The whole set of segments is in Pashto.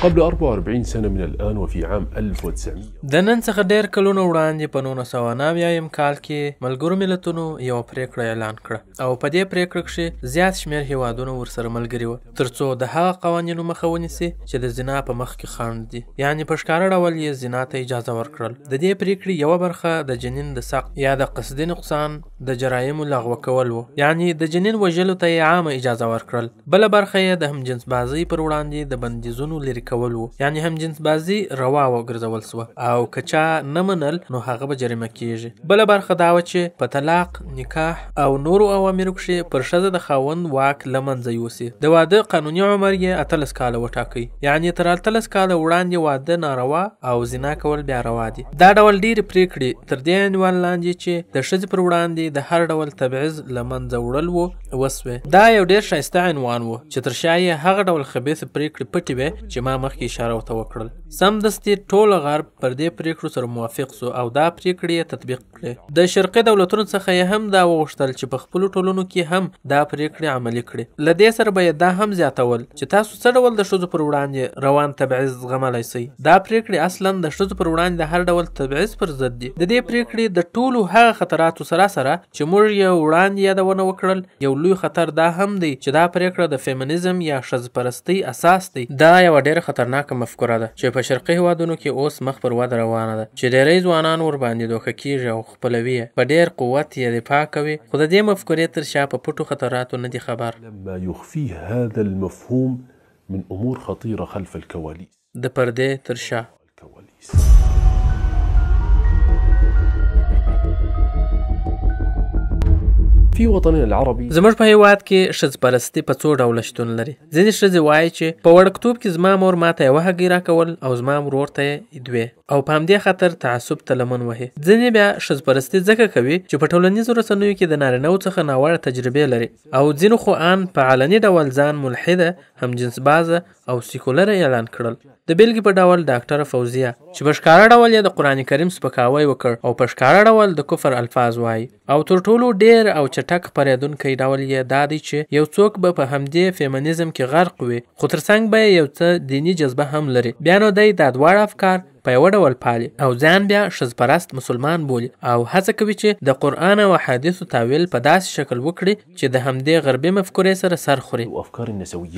قبل 44 سنة من الآن وفي عام 1900 د نن څخه ډېر کلونه وړاندې په 1990 کال کې ملګرو ملتونو یو پریکړه اعلان کړه او په دې پریکړه کې زیات شمېر هیوادونه ورسره ملګري وو ترڅو د هغه قوانینو مخه ونیسي چې د زنا په مخ کې خنډ دي، یعنې په ښکاره ډول یې زنا ته اجازه ورکړل. د دې پریکړې یوه برخه د جنین د سقط یا د قصدي نقصان د جرایمو لغوه کول وو، یعنې د جنین وژلو ته یې عامه اجازه ورکړل. بله برخه یې د همجنس بازۍ پر وړاندې د بندیزونو لرې کول وو، یعنې همجنس بازي روا وګرځول سوه او که چا نه منل نو هغه به جریمه کیږي. بله برخه دا وه چې په طلاق، نکاح او نورو اوامرو کښې پر ښځه د خاوند واک له منځه یوسي. د واده قانوني عمر یې 18 کاله وټاکئ، یعنې تر 18 کاله وړاندې واده ناروا او زنا کول بیا روا دي. دا ډول ډېرې پریکړې تر دې عنوان لاندې چې د ښځې پر وړاندې د هر ډول تبعیض له منځه وړل وو وسوې. دا یو ډېر ښایسته عنوان و چې تر شا یې هغه ډول خبیثه پریکړې پټې وې چې ما مخکې اشاره ورته وکړل. سمدستي ټول غرب پر دې پریکړو سره موافق سو او دا پریکړې یې تطبیق کړې. د شرقي دولتونو څخه یې هم دا وغوښتل چې په خپلو ټولنو کې هم دا پریکړې عملي کړي. له دې سره به یې دا هم زیاتول چې تاسو څه ډول د ښځو پر وړاندې روان تبعیض زغملی شئ. دا پریکړې اصلا د ښځو پر وړاندې د هر ډول تبعیض پر ضد دي. د دې پریکړې د ټولو هغه خطراتو سره چې موږ یې وړاندې یادونه وکړل، یو لوی خطر دا هم دی چې دا پریکړه د فیمینیزم یا ښځپرستۍ اساس دی. دا یوه ډېره خطرناکه مفکوره ده چې په شرقي هیوادونو کې اوس مخ پر وده روانه ده، چې ډېری ځوانان ورباندې دوکه کیږي او خپلوي یې، په ډېر قوت یې دفاع کوي، خو د دې مفکورې تر شا په پټو خطراتو نه دي خبر. لما يخفيه هذا المفهوم من أمور خطيرة خلف الكواليس. د پردې تر شا في وطننا العربي زموږ په هیواد کې ښځپرستي په څو ډوله شتون لري. ځینې ښځې وایي چې په وړکتوب کې زما مور ماته یوه هګۍ راکول او زما ورور ته یې دوې او په همدې خاطر تعصب ته لمن وهي. ځینې بیا ښځپرستي ځکه کوي چې په ټولنیزو رسنیو کې د نارینهو څخه ناوړه تجربې لري او ځینو خو ان په علني ډول ځان ملحده، همجنس بازه او سیکولره اعلان کړل. د بیلګې په ډول ډاکټره فوزیه چې په ښکاره ډول یې د قرآن کریم سپکاوی وکړ او په ښکاره ډول د کفر الفاظ وایي، او تر ټولو ډېر او چټک خپرېدونکی ډول یې دا دی چې یو څوک به په همدې فیمینیزم کې غرق وي خو ترڅنګ به یې یو څه دیني جذبه هم لري. بیا نو دی دا دواړه افکار په یوه ډول پالي او ځان بیا ښځپرست مسلمان بولي او هڅه کوي چې د قرآن او احادیثو تاویل په داسې شکل وکړي چې د همدې غربي مفکورې سره سر خوري.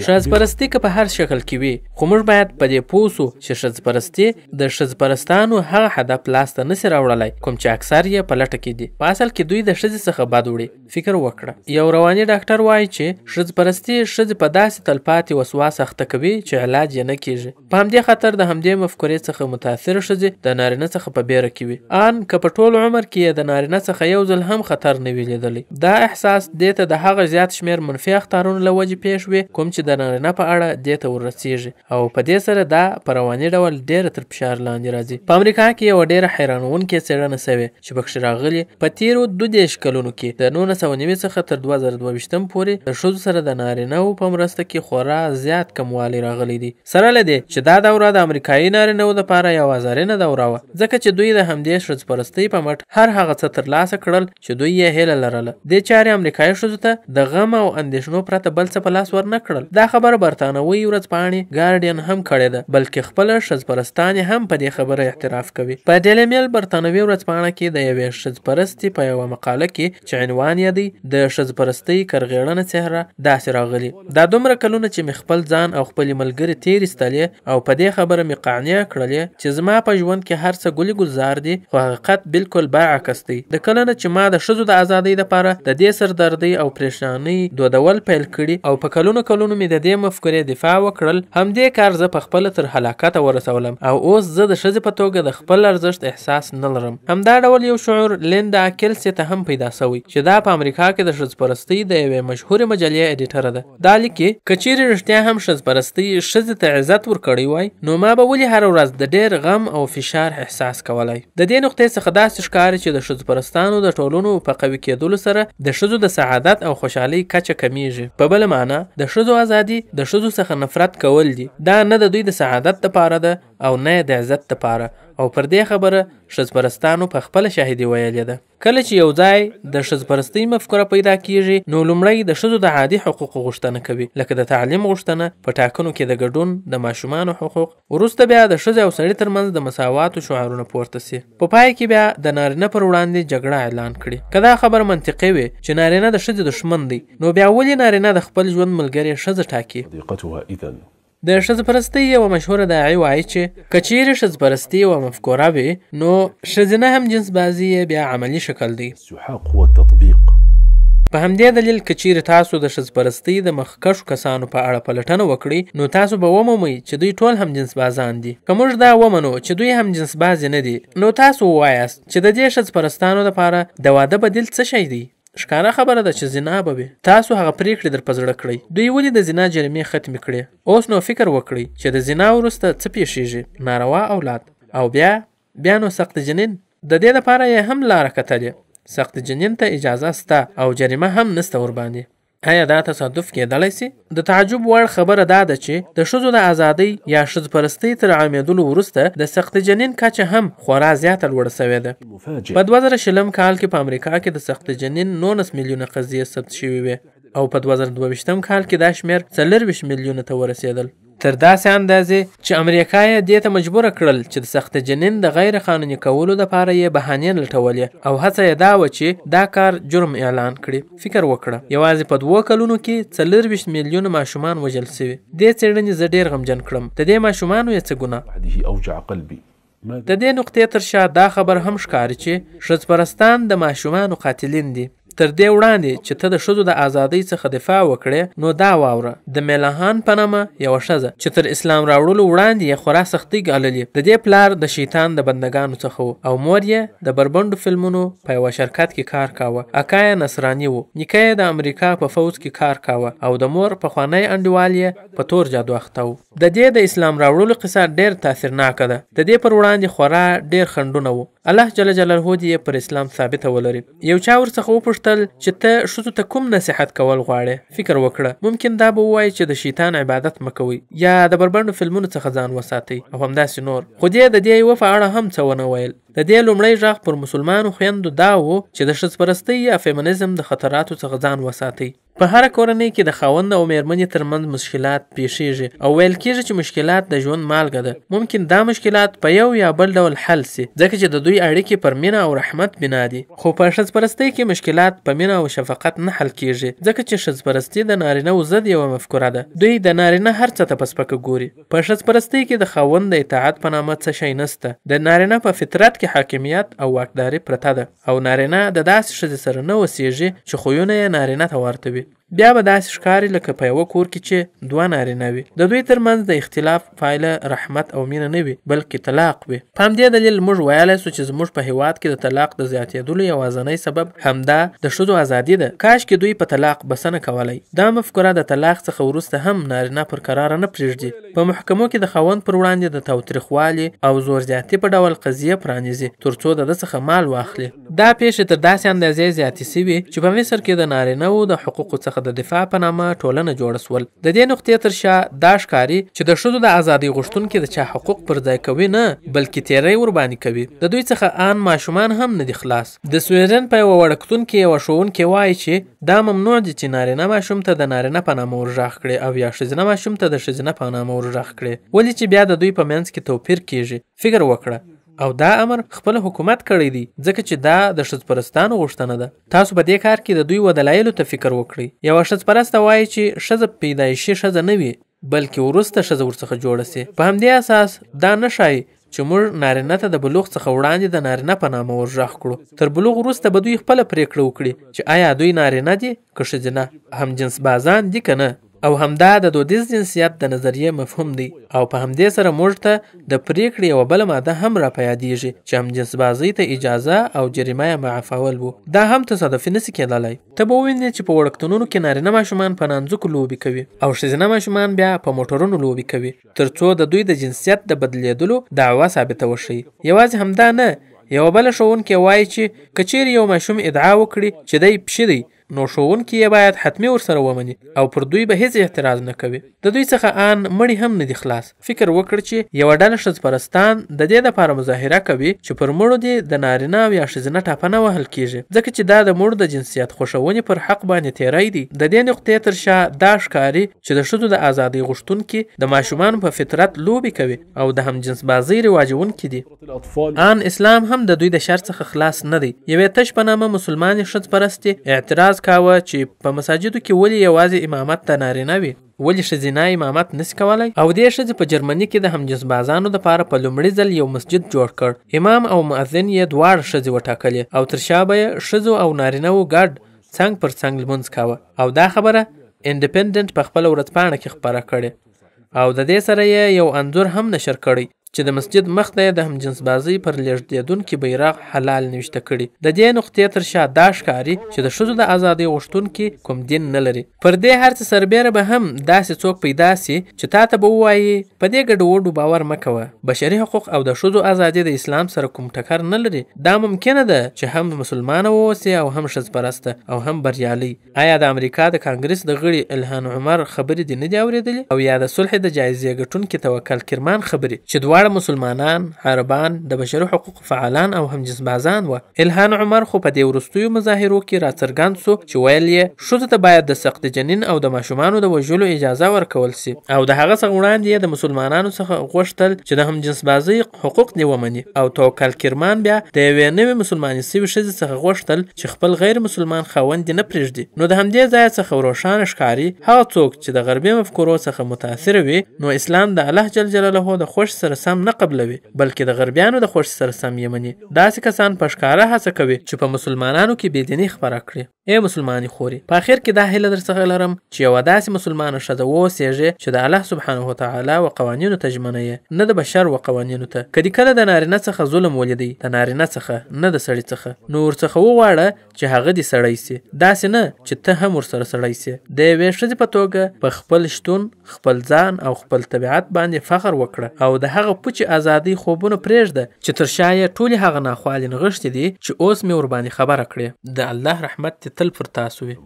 ښځپرستي که په هر شکل کې وي، خو موږ باید په دې پوه سو چې ښځپرستي د ښځپرستانو هغه هدف لاسته نسي راوړلی کوم چې اکثر یې په لټه کې دي. په اصل کې دوی د ښځې څخه بد وړي. فکر وکړه، یو رواني ډاکټر وایي چې ښځپرستي ښځې په داسې تلپاتې وسواس اخته کوي چې علاج یې نه کیږي. په همدې خاطر د همدې مفکورې څخه متاثره ښځې د نارینه څخه په بیره کې وي، ان که په ټول عمر کې یې د نارینه څخه یو ځل هم خطر نه وي لیدلی. دا احساس دې ته د هغه زیات شمېر منفي اخطارونو له وجې پیښ وي کوم چې د نارینه په اړه دې ته وررسېږي او په دې سره دا په رواني ډول ډېره تر فشار لاندې راځي. په امریکا کې یوه ډېره حیرانوونکې څېړنه سوې چې پکښې راغلي په تېرو 32 کلونو کې د 1990 څخه تر 2022 پورې د ښځو سره د نارینهو په مرسته کې خورا زیات کموالی راغلی دی، سره له دې چې دا دوره د امریکایي نارینهو دپاره یوه ازارینه دوره وه، ځکه چې دوی د همدې ښځپرستۍ په مټ هر هغه څه ترلاسه کړل چې دوی یې هیله لرله. دې چارې امریکایي ښځو ته د غم او اندېښنو پرته بل څه په لاس ورنه کړل. دا خبره برتانوي ورځپاڼې ګارډین هم کړې ده، بلکې خپله ښځپرستانې هم په دې خبره اعتراف کوي. په ډیلی میل برتانوي ورځپاڼه کې د یوې ښځپرستې په یوه مقاله کې چې عنوان یې دی د ښځپرستۍ کرغېړنه څهره داسې راغلي: دا دومره کلونه چې مې خپل ځان او خپلې ملګرې تېر ایستلې او په دې خبره مې قانع کړلې چې زما په ژوند کې هر څه ګلي ګلزار دي، خو حقیقت بالکل برعکس دی. د کله نه چې ما د ښځو د ازادۍ دپاره د دې سردردۍ او پریشانۍ دودول پیل کړي او په کلونو مې د دې مفکورې دفاع وکړل، همدې کار زه پخپله تر هلاکته ورسولم او اوس زه د ښځې په توګه د خپل ارزښت احساس نه لرم. همدا ډول یو شعور لیندا کیلسي ته هم پیدا سوی چې دا په امریکا کې د ښځپرستۍ د یوې مشهورې مجلې ایډیټره ده. دا لیکي که چیرې رښتیا هم ښځپرستۍ ښځې ته عزت ورکړی وای نو ما به ولې هره ورځ د ډېر غم او فشار احساس کولای. د دې نقطې څخه داسې ښکاري چې د ښځپرستانو د ټولنو په قوي کېدلو سره د ښځو د سعادت او خوشحالۍ کچه کمیږي. په بله معنا د ښځو ازادي د ښځو څخه نفرت کول دي. دا نه د دوی د سعادت دپاره ده او نه د عزت دپاره، او پر دې خبره ښځپرستانو په خپله شاهدي ویلې ده. کله چې یو ځای د ښځپرستۍ مفکوره پیدا کیږي نو لومړی د ښځو د عادي حقوقو غوښتنه کوي، لکه د تعلیم غوښتنه، په ټاکنو کې د ګډون، د ماشومانو حقوق، وروسته بیا د ښځې او سړي ترمنځ د مساواتو شعارونه پورته سي. په پای کې بیا د نارینه پر وړاندې جګړه اعلان کړي. که دا خبره منطقي وي چې نارینه د ښځې دښمن دی، نو بیا ولې نارینه د خپل ژوند ملګرې ښځه ټاکي؟ د ښځپرستۍ یوه مشهوره داعی وایي چې که چیرې ښځپرستي یوه مفکوره وي نو ښځینه هم جنس بازي یې بیا عملي شکل دی. په همدې دلیل که چیرې تاسو د ښځپرستۍ د مخکښو کسانو په اړه پلټنه وکړئ نو تاسو به ومومئ چې دوی ټول هم جنس بازان دي. که موږ دا ومنو چې دوی هم جنس بازي نه دي، نو تاسو ووایاست چې د دې ښځپرستانو دپاره د واده بدیل څه شی دی؟ ښکاره خبره ده چې زنا به وي. تاسو هغه پریکړې در په زړه کړئ. دوی ولې د زنا جریمې ختمې کړې؟ اوس نو فکر وکړئ چې د زنا وروسته څه پیښیږي؟ ناروا اولاد، او بیا نو سخت جنین. د دې دپاره یې هم لاره کتلې. سخت جنین ته اجازه سته او جریمه هم نسته ورباندې. آیا دا تصادف کېدلی سي؟ د تعجب وړ خبره دا ده چې د ښځو د ازادۍ یا ښځپرستۍ تر عامېدلو وروسته د سخت جنین کچه هم خورا زیاته لوړه سوې ده. په 2020 کال کې په امریکا کې د سخت جنین 19 میلیونه قضیې ثبت شوي وې، او په 2022 کال کې دا شمېر 24 میلیونه ته ورسېدل. تر داسې اندازې چې امریکا یې دې ته مجبوره کړل چې د سخت جنین د غیر قانوني کولو دپاره یې بهانې لټولې، او هڅه یې دا وه چې دا کار جرم اعلان کړي. فکر وکړه، یوازې په 2 کلونو کې 24 میلیونه ماشومان وژل سوي. دې څېړنې زه ډېر غمجن کړم. د دې ماشومانو یې څه ګناه؟ د دې نقطې تر شا دا خبر هم ښکاري چې ښځپرستان د ماشومانو قاتلین دي. تر دې وړاندې چې ته د ښځو د ازادۍ څخه دفاع وکړې نو دا واوره، د میلاهان په نامه یوه ښځه چې تر اسلام راوړلو وړاندې یې خورا سختۍ ګاللې، د دې پلار د شیطان د بندګانو څخه و، او مور یې د بربنډو فلمونو په یوه شرکت کې کار کاوه. اکا یې نصراني و، نیکه یې د امریکا په فوج کې کار کاوه، او د مور پخوانی انډیوال یې په تور جادو اخته و. د دې د اسلام راوړلو قصه ډېر تاثیرناکه ده. د دې پر وړاندې خورا ډېر خنډونه و. الله جل جلاله دې یې پر اسلام ثابته ولري. یو چا ورڅخه وپوښتل چې ته ښځو ته کوم نصیحت کول غواړې؟ فکر وکړه. ممکن دا به ووایي چې د شیطان عبادت مه کوئ، یا د بربنډو فلمونو څخه ځان وساتئ، او همداسې نور. خو دې د دې یوه په اړه هم څه ونه ویل. د دې لومړی غږ پر مسلمانو خویندو دا و چې د ښځپرستۍ یا فیمینیزم د خطراتو څخه ځان وساتئ. په هره کورنۍ کې د خاوند او میرمنې ترمنځ مشکلات پیښیږي، او ویل کېږي چې مشکلات د ژوند مالګه ده. ممکن دا مشکلات په یو یا بل ډول حل سي، ځکه چې د دوی اړیکې پر مینه او رحمت بنا دي. خو په ښځپرستۍ کې مشکلات په مینه او شفقت نه حل کېږي، ځکه چې ښځپرستي د نارینه‌و ضد یوه مفکوره ده. دوی د نارینه هر څه ته په سپکه ګوري. په ښځپرستۍ کې د خاوند د اطاعت په نامه څه شی نسته. د نارینه په فطرت کې حاکمیت او واکداري پرته ده، او نارینه د داسې ښځې سره نه اوسېږي چې خویونه یې نارینه ته ورته وي. بیا به داسې ښکاري لکه په یوه کور کې چې 2 نارینه وي. د دوی ترمنځ د اختلاف پایله رحمت او مینه نه وي، بلکې طلاق وي. په همدې دلیل موږ ویلی سو چې زموږ په هیواد کې د طلاق د زیاتېدلو یوازینی سبب همدا د ښځو ازادي ده. کاشکې دوی په طلاق بسنه کولی. دا مفکوره د طلاق څخه وروسته هم نارینه پر قراره نه پرېږدي. په محکمو کې د خاوند پر وړاندې د تاوتریخوالي او زور زیاتي په ډول قضیه پرانیزي تر څو د ده څخه مال واخلي. دا پیښې تر داسې اندازې زیاتې سوي چې په مصر کې د نارینه‌و د حقوقو څخه د دفاع په نامه ټولنه جوړه سول. د دې نقطې تر شا دا ښکاري چې د ښځو د ازادۍ غوښتونکي د چا حقوق پر ځای کوي نه، بلکې تیری ورباندې کوي. د دوی څخه ان ماشومان هم نه دي خلاص. د سویډن په یوه وړکتون کې یوه ښوونکې وایي چې دا ممنوع دي چې نارینه ماشوم ته د نارینه په نامه ورغږ کړي، او یا ښځینه ماشوم ته د ښځینه په نامه ورغږ کړي. ولې چې بیا د دوی په منځ کې توپیر کیږي؟ فکر وکړه. او دا امر خپل حکومت کړی دی، ځکه چې دا د ښځپرستانو غوښتنه ده. تاسو په دې کار کې د دوی و دلایلو ته فکر وکړئ. یوه ښځپرسته وایي چې ښځه پیدایشي ښځه نه وي، بلکې وروسته ښځه ورڅخه جوړه سي. په همدې اساس دا نه ښایي چې موږ نارینه ته د بلوغ څخه وړاندې د نارینه په نامه ورغږ کړو. تر بلوغ وروسته به دوی خپله پرېکړه وکړي چې آیا دوی نارینه دي که ښځینه، هم جنس بازان دي که نه. او همدا د دودیز جنسیت د نظریې مفهوم دی. او په همدې سره موږ ته د پریکړې یوه بله ماده هم را په یادېږي چې هم جنس بازۍ ته اجازه او جریمه یې معافول و. دا هم تصادفي نسي کېدلی. ته به ووینې چې په وړکتونونو کې نارینه ماشومان په نانځکو لوبې کوي، او ښځینه ماشومان بیا په موټرونو لوبې کوي، تر څو د دوی د جنسیت د بدلېدلو دعوه ثابته وښیي. یوازې همدا نه، یوه بله ښوونکې وایي چې که چیرې یو ماشوم ادعا وکړي چې دی پشي دی، نو ښوونکي یې باید حتمي ورسره ومني او پر دوی به هیڅ اعتراض نه کوي. د دوی څخه ان مړي هم نه دي خلاص. فکر وکړ چې یوه ډله ښځپرستان د دې دپاره مظاهره کوي چې پر مړو دې د نارینه او یا ښځینه ټاپنه وهل کیږي، ځکه چې دا د مړو د جنسیت خوښونې پر حق باندې تیری دی. د دې نقطې تر شا دا ښکاري چې د ښځو د ازادۍ غوښتونکي د ماشومانو په فطرت لوبې کوي او د همجنس بازۍ رواجونکي دي. ان اسلام هم د دوی د شر څخه خلاص نه دی. یوې تش په نامه مسلمانې ښځپرستې اعتراض کاوه چې په مساجدو کې ولې یوازې امامت د نارینه وي، ولې ښځینه امامت نسي کولی؟ او دې ښځې په جرمني کې د همجنس بازانو دپاره په لومړي ځل یو مسجد جوړ کړ. امام او مؤذن یې دواړه ښځې وټاکلې او تر شا به یې ښځو او نارینهو ګډ څنګ پر څنګ لمونځ کاوه. او دا خبره انډیپنډنټ په خپله ورځپاڼه کې خپره کړې او د دې سره یې یو انځور هم نشر کړی چې د مسجد مخ ته د همجنس بازۍ پر لېږدېدونکي بیرغ حلال نوشته کړي. د دې نقطې تر شا دا ښکاري چې د ښځو د ازادۍ غوښتونکي کوم دین نه لري. پر دې هر څه سربیره به هم داسې څوک پیدا سي چې تا ته به ووایي په دې ګډوډو باور مه کوه، بشري حقوق او د ښځو ازادي د اسلام سره کوم ټکر نه لري. دا ممکنه ده چې هم مسلمانه واوسي او هم ښځپرسته او هم بریالۍ. آیا د امریکا د کانګرس د غړي الهان عمر خبرې دې نه دي اورېدلې؟ او یا د صلح د جایزې ګټونکي توکل کرمان خبرې چې دواړه مسلمانان، عربان، د بشري حقوقو فعالان او همجنس بازان وه. الهان عمر خو په دې وروستیو مظاهرو کې راڅرګند سو چې ویل یې ښځو ته باید د سخت جنین او د ماشومانو د وژلو اجازه ورکول سي او د هغه څخه وړاندې یې د مسلمانانو څخه غوښتل چې د همجنس بازۍ حقوق دې ومني. او توکل کرمان بیا د یوې نوې مسلمانې سوي ښځې څخه غوښتل چې خپل غیر مسلمان خاوند دې نه پرېږدي. نو د همدې ځایه څخه روښانه ښکاري هغه څوک چې د غربي مفکورو څخه متاثره وي نو اسلام د الله جل جلاله د خوښ سره سم نه قبلوي بلکې د غربیانو د خوښ سره سم یې مني. داسې کسان په ښکاره هڅه کوي چې په مسلمانانو کې بېدیني خپره کړي. ای مسلمانې خورې، په اخر کې دا هیله در څخه لرم چې یوه داسې مسلمانه ښځه واوسېږې چې د الله سبحانه وتعالی و قوانینو ته ژمنه یې، نه د بشر و قوانینو ته. که دې کله د نارینه څخه ظلم ولیدی، د نارینه څخه نه د سړي څخه، نو ورڅخه وغواړه چې هغه دې سړی سي، داسې نه چې ته هم ورسره سړی سي. د یوې ښځې په توګه په خپل شتون، خپل ځان او خپل طبیعت باندې فخر وکړه او د هغه پوچې ازادۍ خوبونه پرېږده چې تر شا یې ټولې هغه ناخوالې نغښتې دي چې اوس مې ورباندې خبره کړې. د الله رحمت دې تل پر تاسو وي.